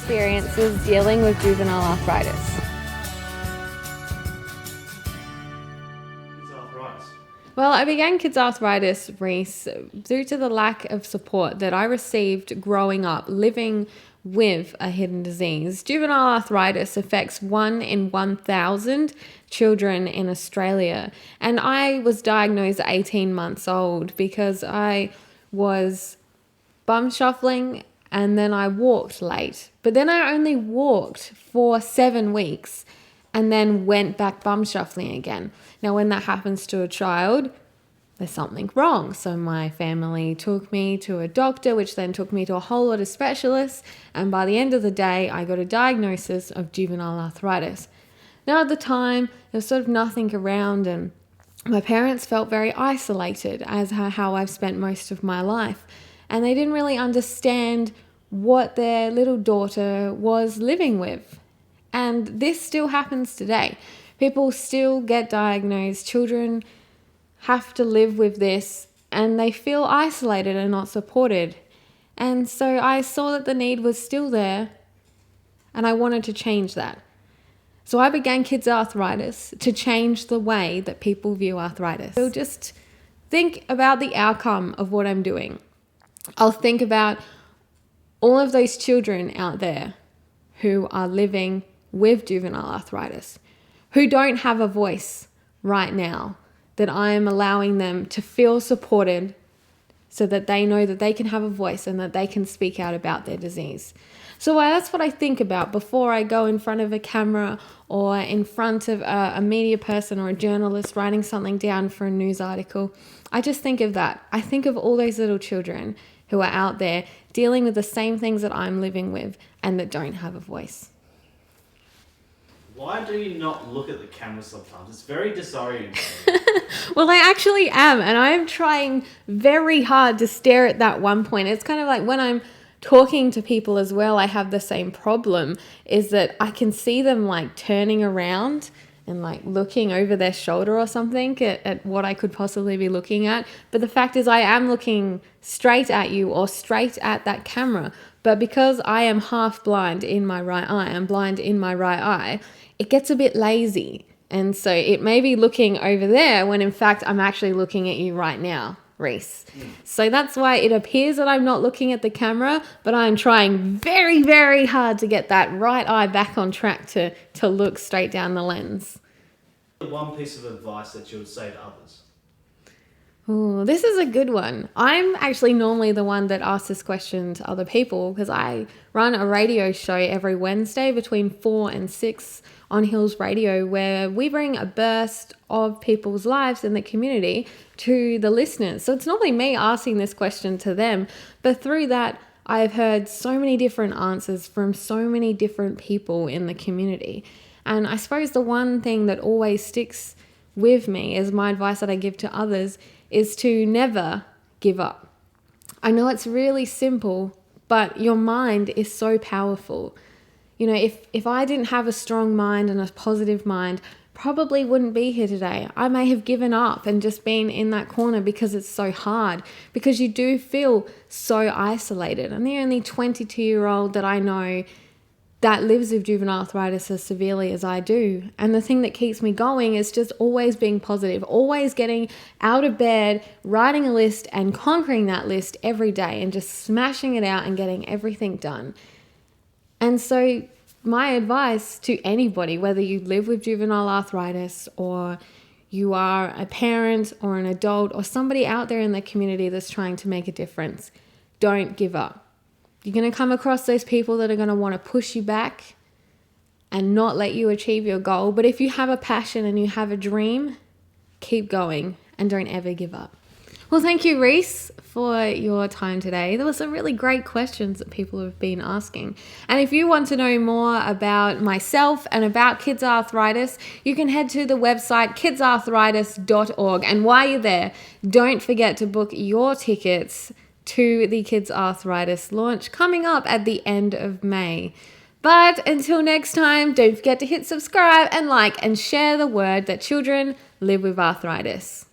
experiences dealing with juvenile arthritis? Well, I began Kids Arthritis, Rhys, due to the lack of support that I received growing up living with a hidden disease. Juvenile arthritis affects 1 in 1,000 children in Australia. And I was diagnosed at 18 months old because I was bum shuffling and then I walked late. But then I only walked for 7 weeks and then went back bum shuffling again. Now, when that happens to a child, there's something wrong. So my family took me to a doctor, which then took me to a whole lot of specialists. And by the end of the day, I got a diagnosis of juvenile arthritis. Now, at the time, there was sort of nothing around, and my parents felt very isolated, as how I've spent most of my life. And they didn't really understand what their little daughter was living with. And this still happens today. People still get diagnosed. Children have to live with this and they feel isolated and not supported. And so I saw that the need was still there and I wanted to change that. So I began Kids Arthritis to change the way that people view arthritis. So just think about the outcome of what I'm doing. I'll think about all of those children out there who are living with juvenile arthritis, who don't have a voice right now, that I am allowing them to feel supported so that they know that they can have a voice and that they can speak out about their disease. So that's what I think about before I go in front of a camera or in front of a media person or a journalist writing something down for a news article. I just think of that. I think of all those little children who are out there dealing with the same things that I'm living with and that don't have a voice. Why do you not look at the camera sometimes? It's very disorienting. Well, I actually am, and I'm trying very hard to stare at that one point. It's kind of like when I'm talking to people as well, I have the same problem, is that I can see them like turning around and like looking over their shoulder or something at what I could possibly be looking at. But the fact is I am looking straight at you or straight at that camera. But because I am half blind in my right eye, I'm blind in my right eye, it gets a bit lazy. And so it may be looking over there when in fact I'm actually looking at you right now, Rhys. So that's why it appears that I'm not looking at the camera, but I'm trying very, very hard to get that right eye back on track to look straight down the lens. One piece of advice that you would say to others? Oh, this is a good one. I'm actually normally the one that asks this question to other people because I run a radio show every Wednesday between 4 and 6 on Hills Radio where we bring a burst of people's lives in the community to the listeners. So it's normally me asking this question to them, but through that I've heard so many different answers from so many different people in the community. And I suppose the one thing that always sticks with me as my advice that I give to others is to never give up. I know it's really simple, but your mind is so powerful. You know, if I didn't have a strong mind and a positive mind, probably wouldn't be here today. I may have given up and just been in that corner because it's so hard, because you do feel so isolated. I'm the only 22-year-old that I know that lives with juvenile arthritis as severely as I do. And the thing that keeps me going is just always being positive, always getting out of bed, writing a list and conquering that list every day and just smashing it out and getting everything done. And so my advice to anybody, whether you live with juvenile arthritis or you are a parent or an adult or somebody out there in the community that's trying to make a difference, don't give up. You're going to come across those people that are going to want to push you back and not let you achieve your goal. But if you have a passion and you have a dream, keep going and don't ever give up. Well, thank you, Rhys, for your time today. There were some really great questions that people have been asking. And if you want to know more about myself and about Kids Arthritis, you can head to the website kidsarthritis.org. And while you're there, don't forget to book your tickets to the Kids Arthritis launch coming up at the end of May. But until next time, don't forget to hit subscribe and like and share the word that children live with arthritis.